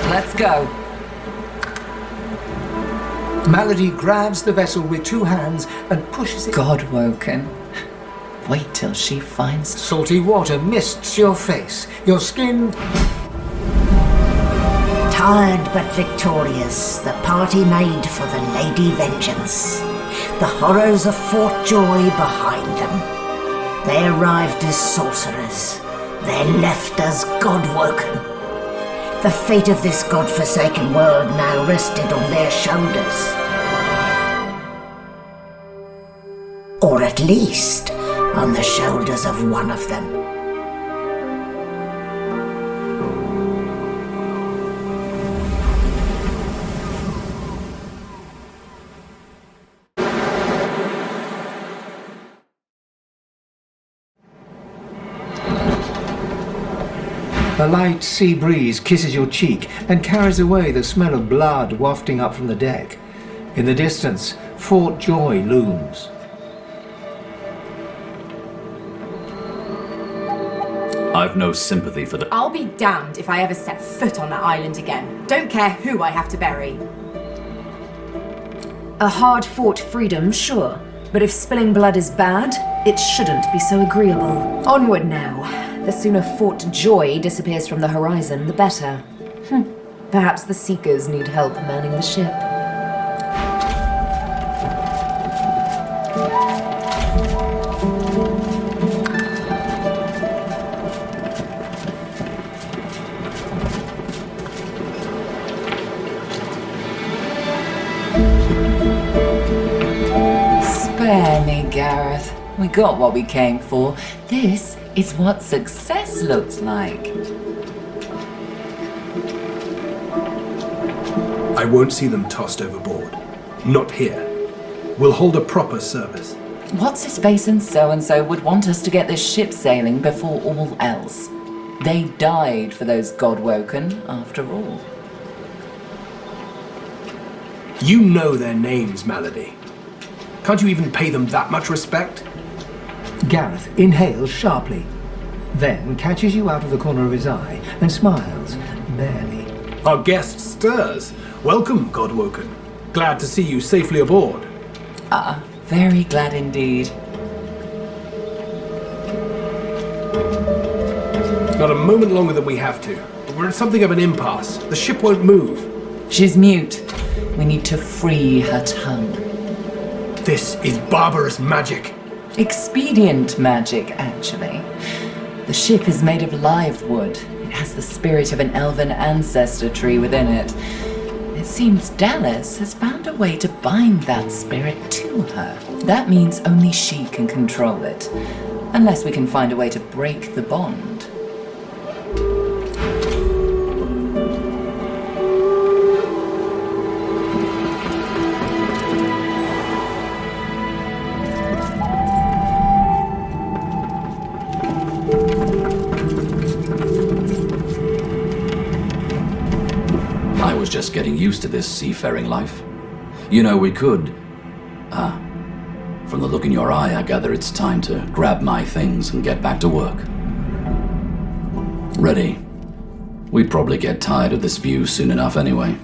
Let's go. Malady grabs the vessel with two hands and pushes it. God-woken. Wait till she finds... Salty water mists your face. Your skin... Tired but victorious, the party made for the Lady Vengeance. The horrors of Fort Joy behind them. They arrived as sorcerers. They left as God-woken. The fate of this God-forsaken world now rested on their shoulders. Or at least, on the shoulders of one of them. A light sea breeze kisses your cheek and carries away the smell of blood wafting up from the deck. In the distance, Fort Joy looms. I've no sympathy for the... I'll be damned if I ever set foot on that island again. Don't care who I have to bury. A hard-fought freedom, sure. But if spilling blood is bad, it shouldn't be so agreeable. Onward now. The sooner Fort Joy disappears from the horizon, the better. Perhaps the Seekers need help manning the ship. Spare me, Gareth. We got what we came for. This is what success looks like. I won't see them tossed overboard. Not here. We'll hold a proper service. What's-his-face and so-and-so would want us to get this ship sailing before all else. They died for those God-woken, after all. You know their names, Malady. Can't you even pay them that much respect? Gareth inhales sharply, then catches you out of the corner of his eye and smiles, barely. Our guest stirs. Welcome, Godwoken. Glad to see you safely aboard. Very glad indeed. Not a moment longer than we have to. But we're in something of an impasse. The ship won't move. She's mute. We need to free her tongue. This is barbarous magic. Expedient magic, actually. The ship is made of live wood. It has the spirit of an elven ancestor tree within it. It seems Dallas has found a way to bind that spirit to her. That means only she can control it, unless we can find a way to break the bond. Just getting used to this seafaring life. You know, we could... From the look in your eye, I gather it's time to grab my things and get back to work. Ready? We'd probably get tired of this view soon enough anyway.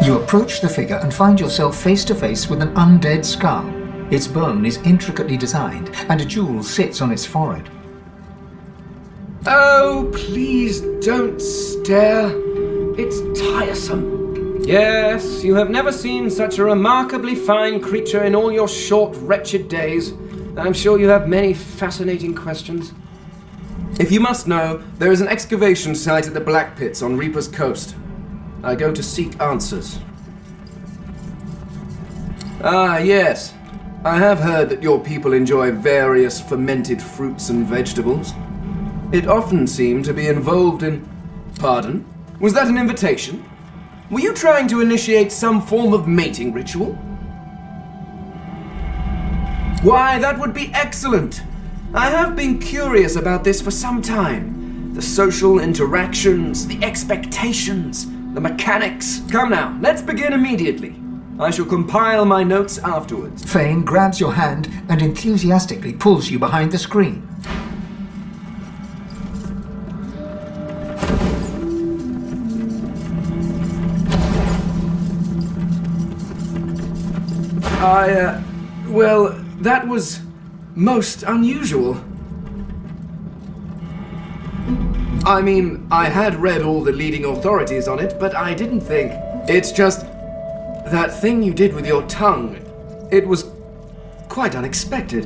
You approach the figure and find yourself face to face with an undead skull. Its bone is intricately designed, and a jewel sits on its forehead. Oh, please don't stare. It's tiresome. Yes, you have never seen such a remarkably fine creature in all your short, wretched days. I'm sure you have many fascinating questions. If you must know, there is an excavation site at the Black Pits on Reaper's Coast. I go to seek answers. Ah, yes. I have heard that your people enjoy various fermented fruits and vegetables. It often seemed to be involved in... Pardon? Was that an invitation? Were you trying to initiate some form of mating ritual? Why, that would be excellent! I have been curious about this for some time. The social interactions, the expectations, the mechanics. Come now, let's begin immediately. I shall compile my notes afterwards. Fane grabs your hand and enthusiastically pulls you behind the screen. Well, that was most unusual. I mean, I had read all the leading authorities on it, but I didn't think. It's just that thing you did with your tongue. It was quite unexpected.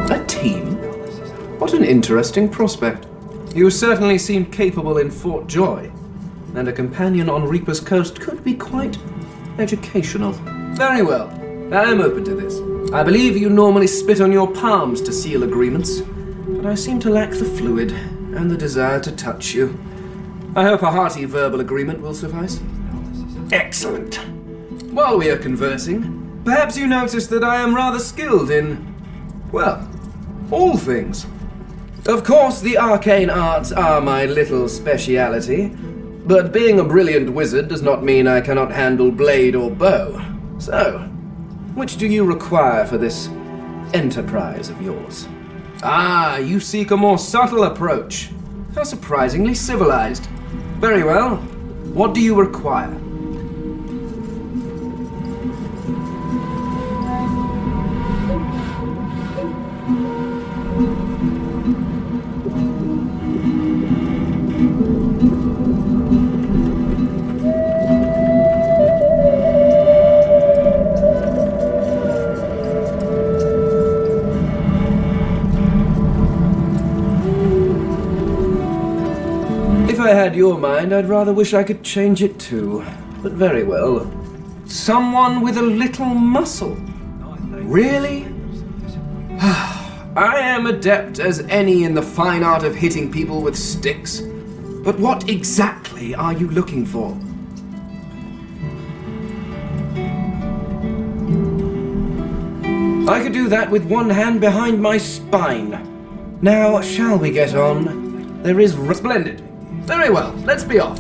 A team? What an interesting prospect. You certainly seem capable in Fort Joy, and a companion on Reaper's Coast could be quite educational. Very well, I am open to this. I believe you normally spit on your palms to seal agreements, but I seem to lack the fluid and the desire to touch you. I hope a hearty verbal agreement will suffice. Excellent. While we are conversing, perhaps you notice that I am rather skilled in, well, all things. Of course, the arcane arts are my little speciality, but being a brilliant wizard does not mean I cannot handle blade or bow. So, which do you require for this enterprise of yours? Ah, you seek a more subtle approach. How surprisingly civilized. Very well. What do you require? If I had your mind, I'd rather wish I could change it too. But very well. Someone with a little muscle. Really? I am adept as any in the fine art of hitting people with sticks. But what exactly are you looking for? I could do that with one hand behind my spine. Now, shall we get on? There is splendid. Very well, let's be off.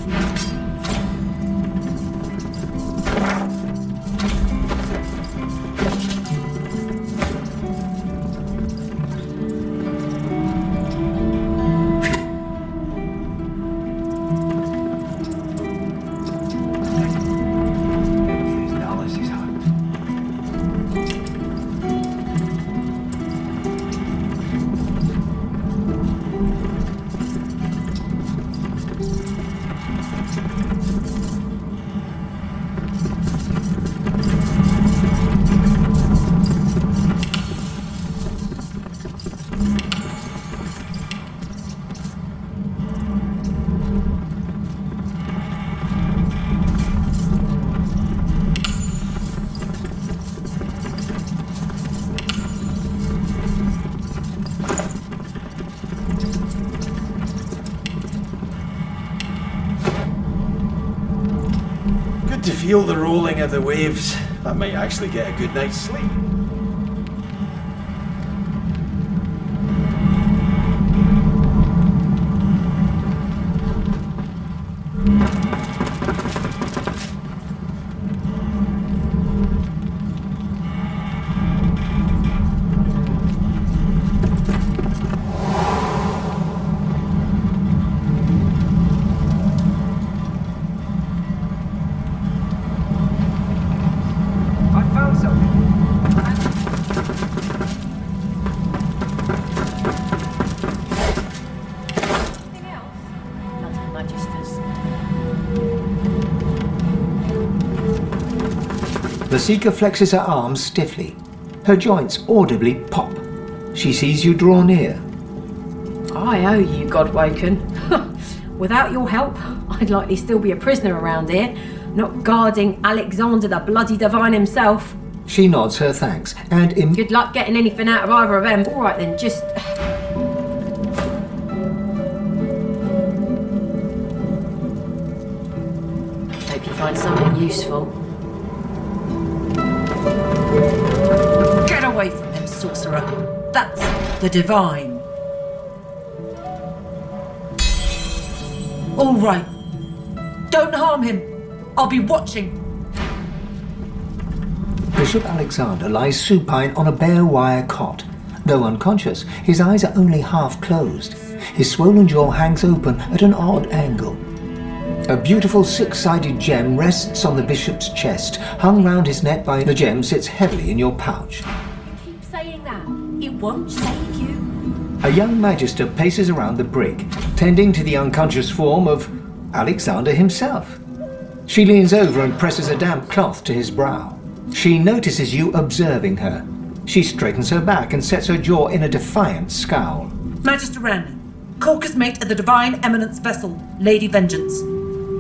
To feel the rolling of the waves, I might actually get a good night's sleep. The Seeker flexes her arms stiffly. Her joints audibly pop. She sees you draw near. I owe you, Godwoken. Without your help, I'd likely still be a prisoner around here, not guarding Alexander the Bloody Divine himself. She nods her thanks and Good luck getting anything out of either of them. All right then, just... Hope you find something useful. Get away from him, sorcerer. That's the divine. All right. Don't harm him. I'll be watching. Bishop Alexander lies supine on a bare wire cot. Though unconscious, his eyes are only half closed. His swollen jaw hangs open at an odd angle. A beautiful six-sided gem rests on the bishop's chest. Hung round his neck by the gem sits heavily in your pouch. You keep saying that. It won't save you. A young magister paces around the brig, tending to the unconscious form of Alexander himself. She leans over and presses a damp cloth to his brow. She notices you observing her. She straightens her back and sets her jaw in a defiant scowl. Magister Ranley, Corker's mate of the Divine Eminence vessel, Lady Vengeance.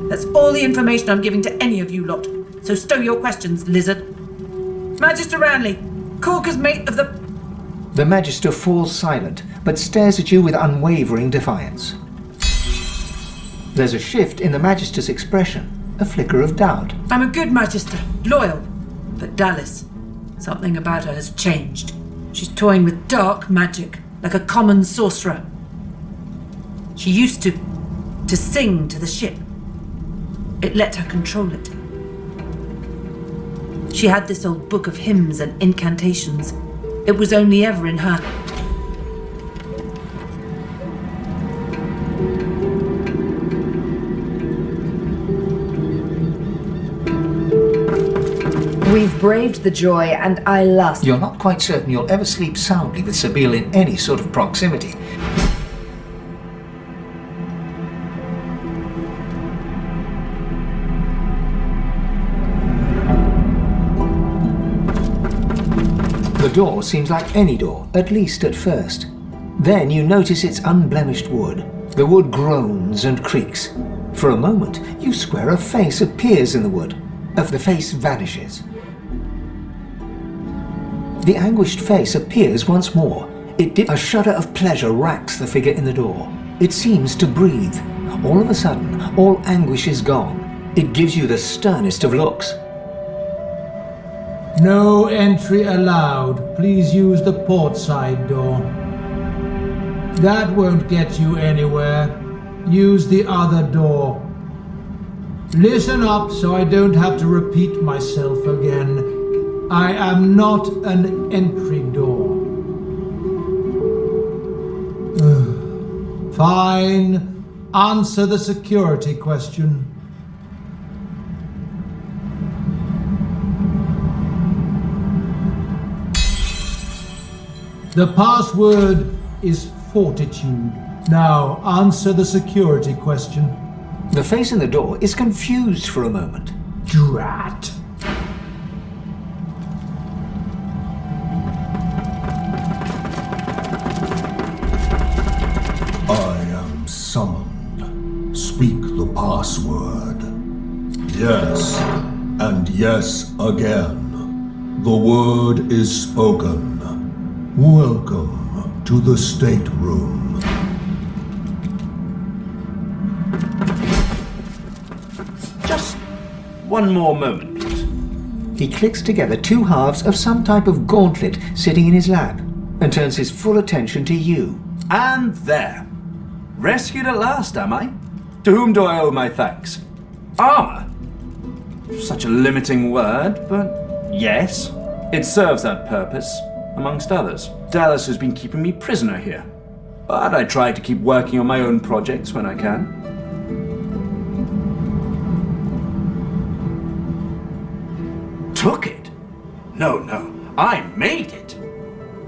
That's all the information I'm giving to any of you lot. So stow your questions, lizard. Magister Ranley, Corker's mate of the... The magister falls silent, but stares at you with unwavering defiance. There's a shift in the magister's expression, a flicker of doubt. I'm a good magister, loyal. But Dallas, something about her has changed. She's toying with dark magic, like a common sorcerer. She used to sing to the ship. It let her control it. She had this old book of hymns and incantations. It was only ever in her. We've braved the joy, and I lust. You're not quite certain you'll ever sleep soundly with Sabine in any sort of proximity. The door seems like any door, at least at first. Then you notice its unblemished wood. The wood groans and creaks. For a moment, you swear a face appears in the wood. The face vanishes. The anguished face appears once more. A shudder of pleasure racks the figure in the door. It seems to breathe. All of a sudden, all anguish is gone. It gives you the sternest of looks. No entry allowed. Please use the port side door. That won't get you anywhere. Use the other door. Listen up so I don't have to repeat myself again. I am not an entry door. Fine. Answer the security question. The password is fortitude. Now, answer the security question. The face in the door is confused for a moment. Drat. I am summoned. Speak the password. Yes, and yes again. The word is spoken. Welcome to the stateroom. Just one more moment, please. He clicks together two halves of some type of gauntlet sitting in his lap and turns his full attention to you. And there. Rescued at last, am I? To whom do I owe my thanks? Armor? Such a limiting word, but yes, it serves that purpose, amongst others. Dallas has been keeping me prisoner here, but I try to keep working on my own projects when I can. Took it? No, I made it.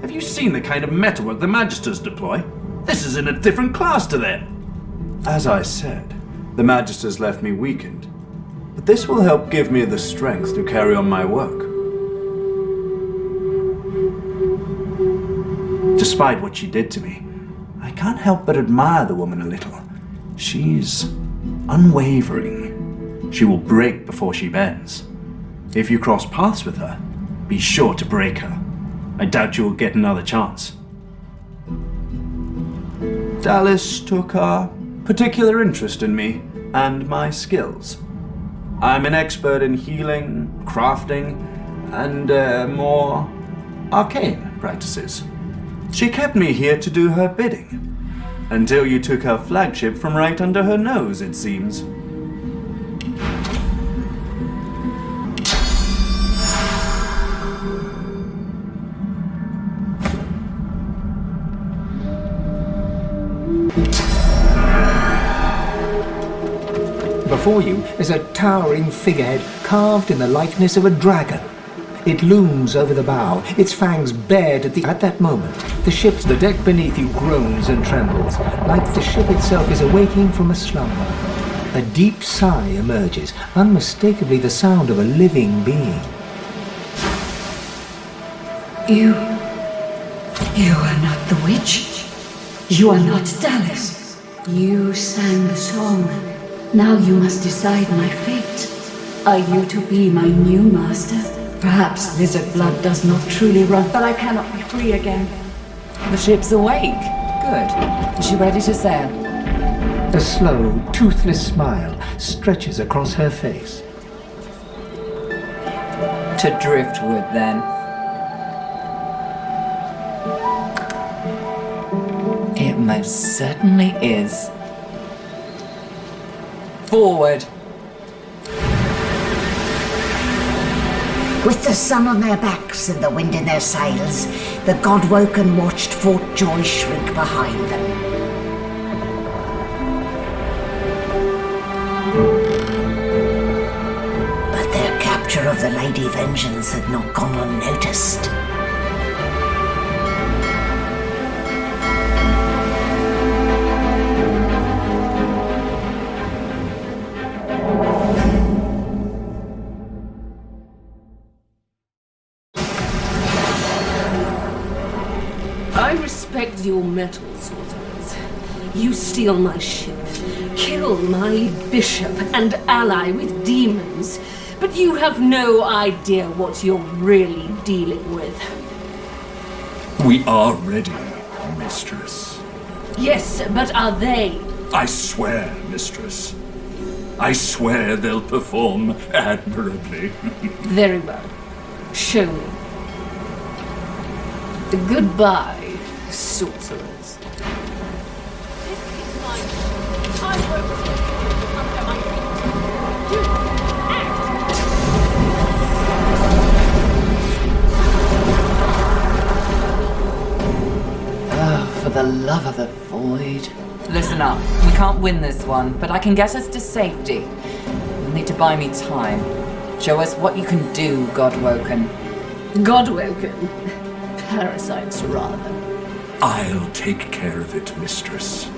Have you seen the kind of metalwork the Magisters deploy? This is in a different class to them. As I said, the Magisters left me weakened, but this will help give me the strength to carry on my work. Despite what she did to me, I can't help but admire the woman a little. She's unwavering. She will break before she bends. If you cross paths with her, be sure to break her. I doubt you'll get another chance. Dallas took a particular interest in me and my skills. I'm an expert in healing, crafting, and more arcane practices. She kept me here to do her bidding, until you took her flagship from right under her nose, it seems. Before you is a towering figurehead carved in the likeness of a dragon. It looms over the bow, its fangs bared at that moment. The deck beneath you groans and trembles, like the ship itself is awaking from a slumber. A deep sigh emerges, unmistakably the sound of a living being. You are not the witch. You are not Dallas. You sang the song. Now you must decide my fate. Are you to be my new master? Perhaps lizard blood does not truly run, but I cannot be free again. The ship's awake. Good. Is she ready to sail? A slow, toothless smile stretches across her face. To driftwood, then. It most certainly is. Forward. With the sun on their backs and the wind in their sails, the Godwoken watched Fort Joy shrink behind them. But their capture of the Lady Vengeance had not gone unnoticed. I respect your metal, sorcerers. You steal my ship, kill my bishop and ally with demons, but you have no idea what you're really dealing with. We are ready, mistress. Yes, but are they? I swear, mistress. I swear they'll perform admirably. Very well. Show me. Goodbye, sorcerers. Oh, for the love of the void. Listen up. We can't win this one, but I can get us to safety. You'll need to buy me time. Show us what you can do, Godwoken. Godwoken? Parasites, rather. I'll take care of it, mistress.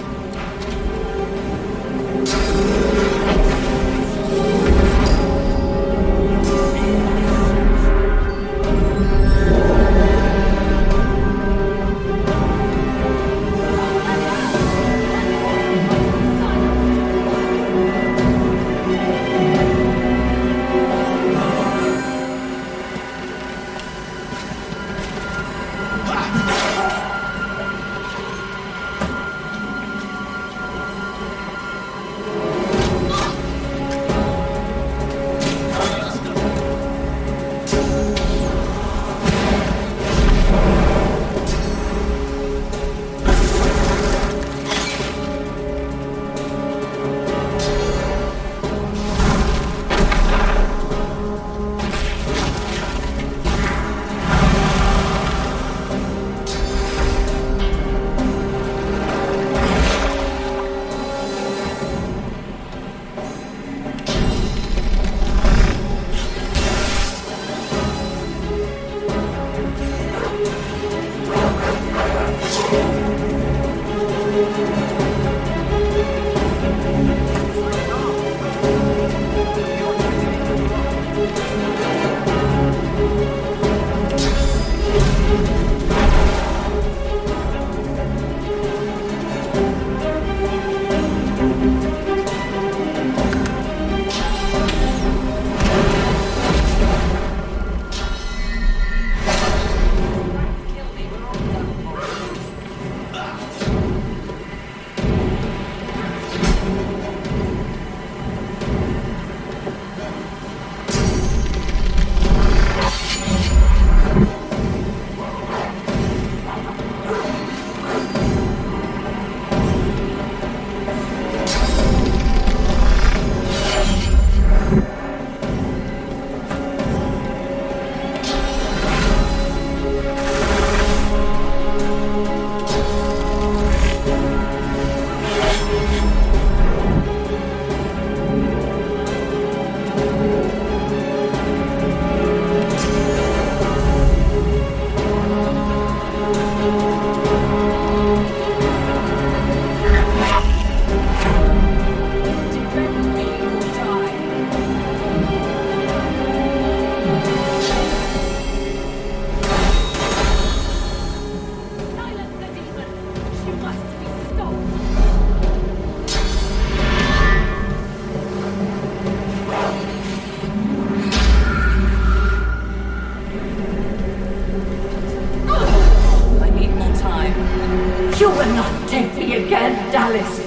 again, Dallas.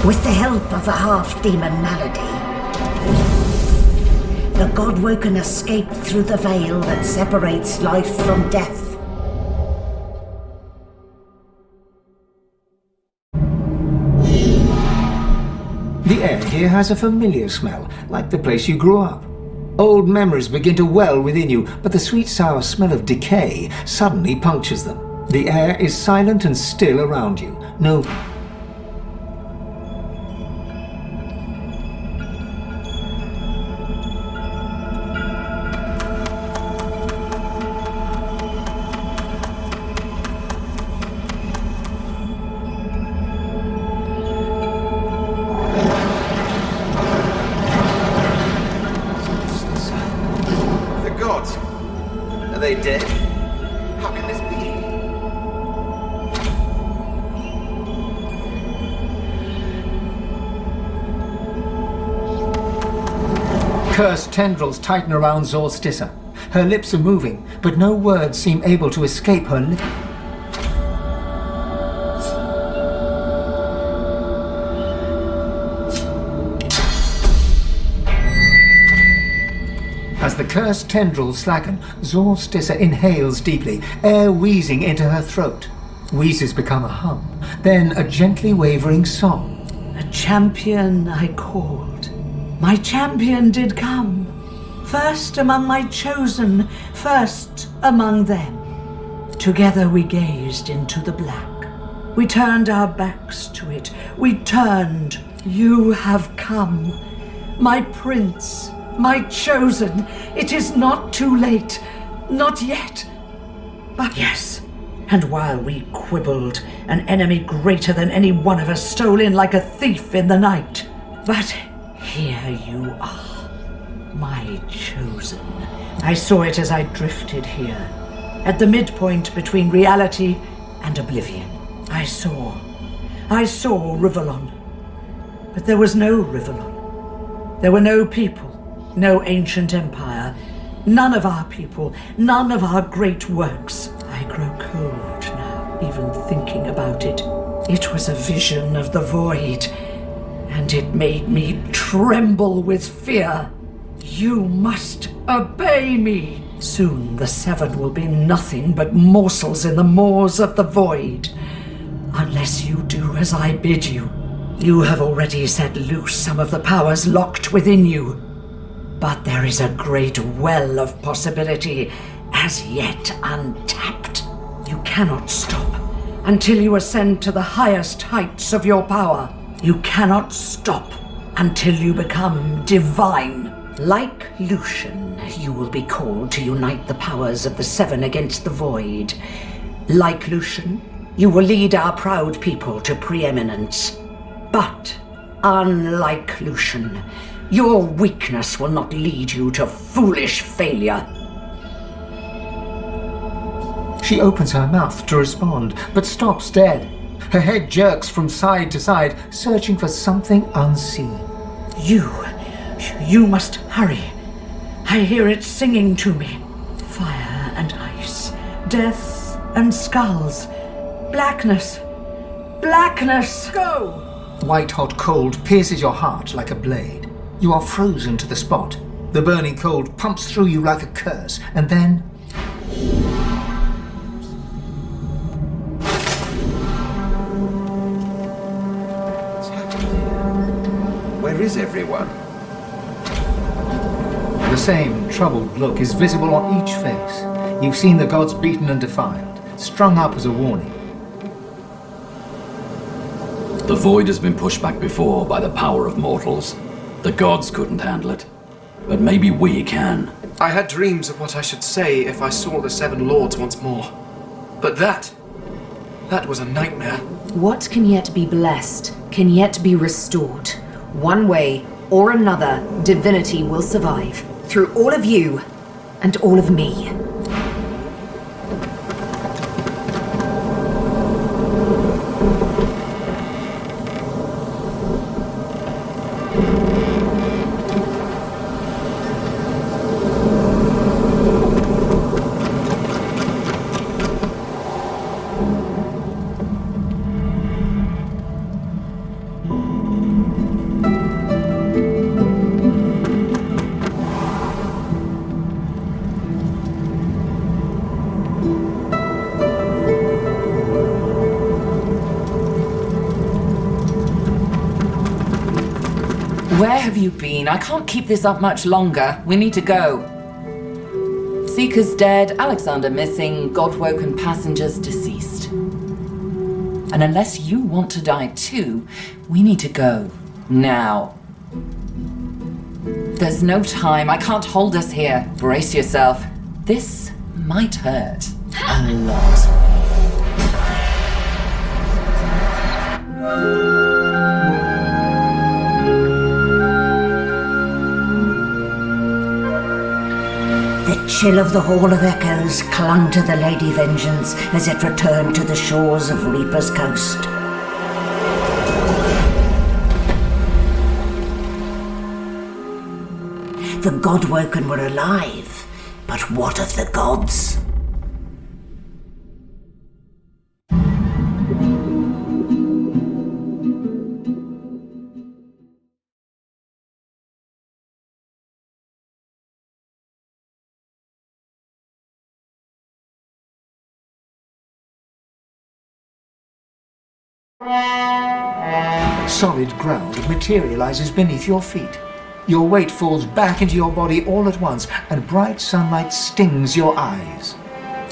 With the help of the half-demon Malady, the Godwoken escaped through the veil that separates life from death. The air here has a familiar smell, like the place you grew up. Old memories begin to well within you, but the sweet sour smell of decay suddenly punctures them. The air is silent and still around you. No. The gods. Are they dead? How can this be? Cursed tendrils tighten around dos2. Her lips are moving, but no words seem able to escape her lips. As the cursed tendrils slacken, dos2 inhales deeply, air wheezing into her throat. Wheezes become a hum, then a gently wavering song. A champion I called. My champion did come. First among my chosen, first among them. Together we gazed into the black. We turned our backs to it. We turned. You have come. My prince, my chosen. It is not too late. Not yet. But yes. And while we quibbled, an enemy greater than any one of us stole in like a thief in the night. But here you are, my chosen. I saw it as I drifted here, at the midpoint between reality and oblivion. I saw Rivalon. But there was no Rivalon. There were no people, no ancient empire, none of our people, none of our great works. I grow cold now, even thinking about it. It was a vision of the void, and it made me tremble with fear. You must obey me. Soon the Seven will be nothing but morsels in the maws of the void. Unless you do as I bid you. You have already set loose some of the powers locked within you. But there is a great well of possibility as yet untapped. You cannot stop until you ascend to the highest heights of your power. You cannot stop until you become divine. Like Lucian, you will be called to unite the powers of the Seven against the Void. Like Lucian, you will lead our proud people to preeminence. But, unlike Lucian, your weakness will not lead you to foolish failure. She opens her mouth to respond, but stops dead. Her head jerks from side to side, searching for something unseen. You must hurry. I hear it singing to me. Fire and ice, death and skulls, blackness, blackness, go! White-hot cold pierces your heart like a blade. You are frozen to the spot. The burning cold pumps through you like a curse, and then... What's happened here? Where is everyone? The same troubled look is visible on each face. You've seen the gods beaten and defiled, strung up as a warning. The void has been pushed back before by the power of mortals. The gods couldn't handle it. But maybe we can. I had dreams of what I should say if I saw the Seven Lords once more. But that was a nightmare. What can yet be blessed can yet be restored. One way or another, divinity will survive. Through all of you and all of me. Where have you been? I can't keep this up much longer. We need to go. Seeker's dead, Alexander missing, God-woken passengers deceased. And unless you want to die too, we need to go. Now. There's no time. I can't hold us here. Brace yourself. This might hurt. A lot. The chill of the Hall of Echoes clung to the Lady Vengeance as it returned to the shores of Reaper's Coast. The Godwoken were alive, but what of the gods? Solid ground materializes beneath your feet. Your weight falls back into your body all at once, and bright sunlight stings your eyes.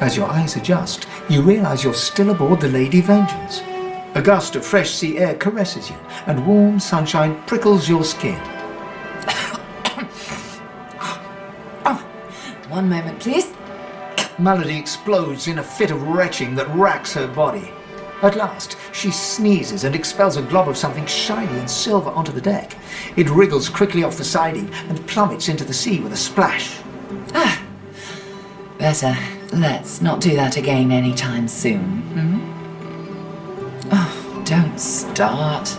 As your eyes adjust, you realize you're still aboard the Lady Vengeance. A gust of fresh sea air caresses you, and warm sunshine prickles your skin. One moment, please. Melody explodes in a fit of retching that racks her body. At last, she sneezes and expels a glob of something shiny and silver onto the deck. It wriggles quickly off the siding and plummets into the sea with a splash. Better. Let's not do that again anytime soon. Oh, don't start.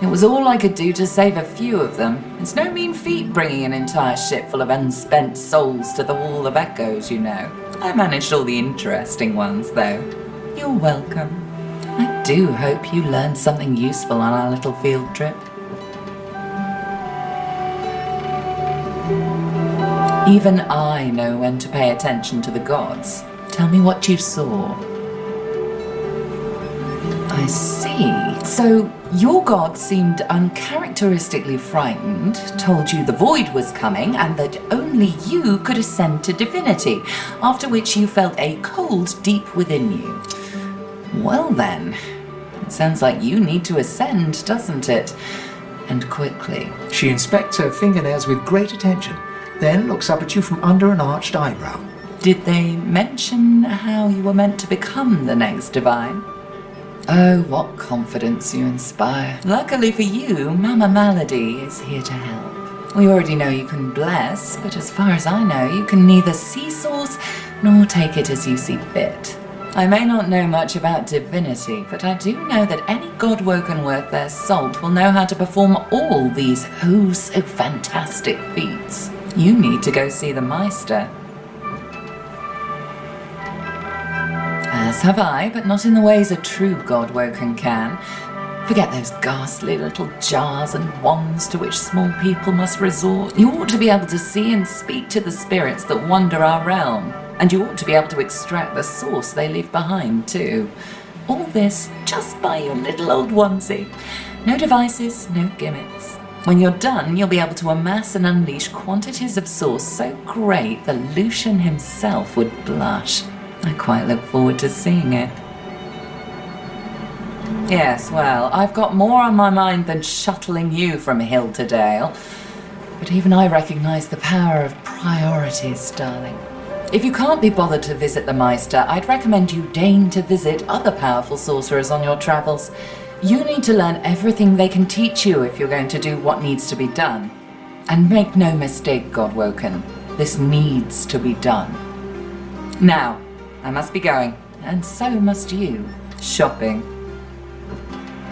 It was all I could do to save a few of them. It's no mean feat bringing an entire ship full of unspent souls to the Hall of Echoes, you know. I managed all the interesting ones, though. You're welcome. I do hope you learned something useful on our little field trip. Even I know when to pay attention to the gods. Tell me what you saw. I see. So, your god seemed uncharacteristically frightened, told you the void was coming, and that only you could ascend to divinity, after which you felt a cold deep within you. Well then, it sounds like you need to ascend, doesn't it? And quickly. She inspects her fingernails with great attention, then looks up at you from under an arched eyebrow. Did they mention how you were meant to become the next divine? Oh, what confidence you inspire. Luckily for you, Mama Malady is here to help. We already know you can bless, but as far as I know, you can neither see source nor take it as you see fit. I may not know much about divinity, but I do know that any godwoken worth their salt will know how to perform all these so fantastic feats. You need to go see the Meister. As have I, but not in the ways a true godwoken can. Forget those ghastly little jars and wands to which small people must resort. You ought to be able to see and speak to the spirits that wander our realm. And you ought to be able to extract the source they leave behind, too. All this just by your little old onesie. No devices, no gimmicks. When you're done, you'll be able to amass and unleash quantities of source so great that Lucian himself would blush. I quite look forward to seeing it. Yes, well, I've got more on my mind than shuttling you from hill to dale. But even I recognize the power of priorities, darling. If you can't be bothered to visit the Meister, I'd recommend you deign to visit other powerful sorcerers on your travels. You need to learn everything they can teach you if you're going to do what needs to be done. And make no mistake, Godwoken, this needs to be done. Now, I must be going, and so must you, shopping.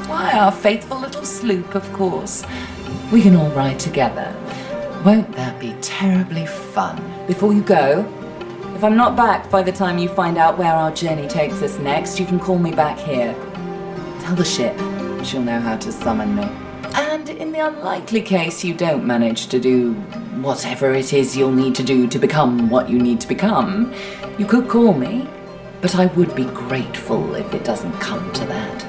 Why, our faithful little sloop, of course. We can all ride together. Won't that be terribly fun? Before you go, if I'm not back by the time you find out where our journey takes us next, you can call me back here. Tell the ship. She'll know how to summon me. And in the unlikely case you don't manage to do whatever it is you'll need to do to become what you need to become, you could call me, but I would be grateful if it doesn't come to that.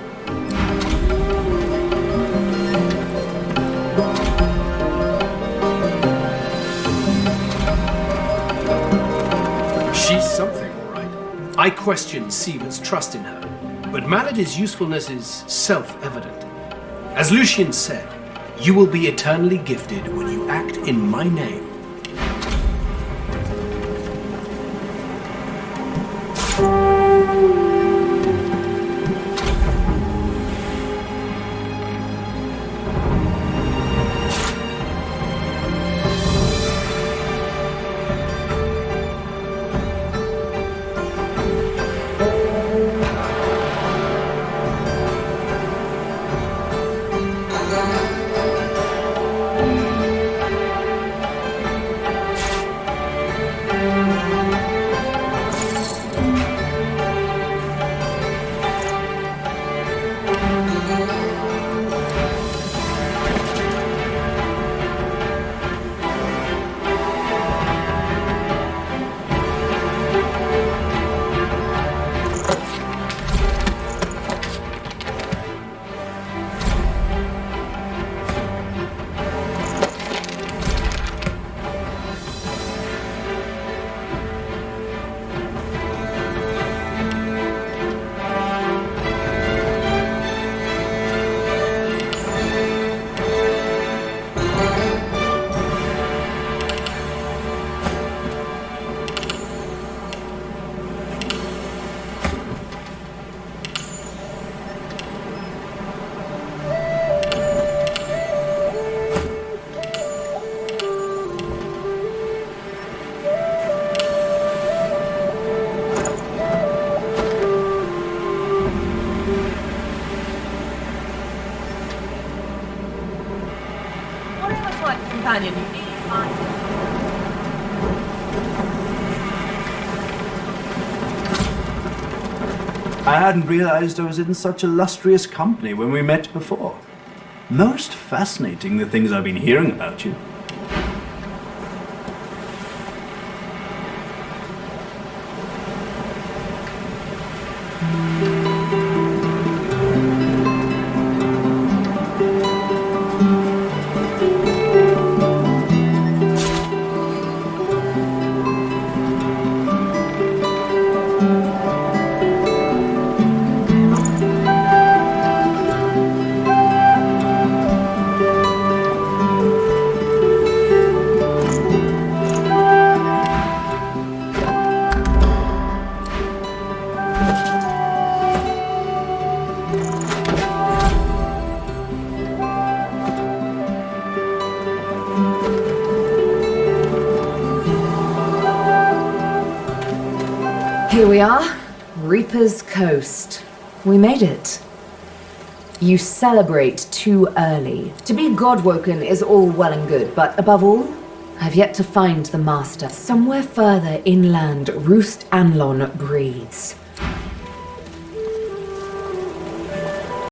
I question Sievert's trust in her, but Malady's usefulness is self-evident. As Lucian said, you will be eternally gifted when you act in my name. I hadn't realized I was in such illustrious company when we met before. Most fascinating, the things I've been hearing about you. Here we are, Reaper's Coast. We made it. You celebrate too early. To be God-woken is all well and good, but above all, I've yet to find the Master. Somewhere further inland, Roost Anlon breathes.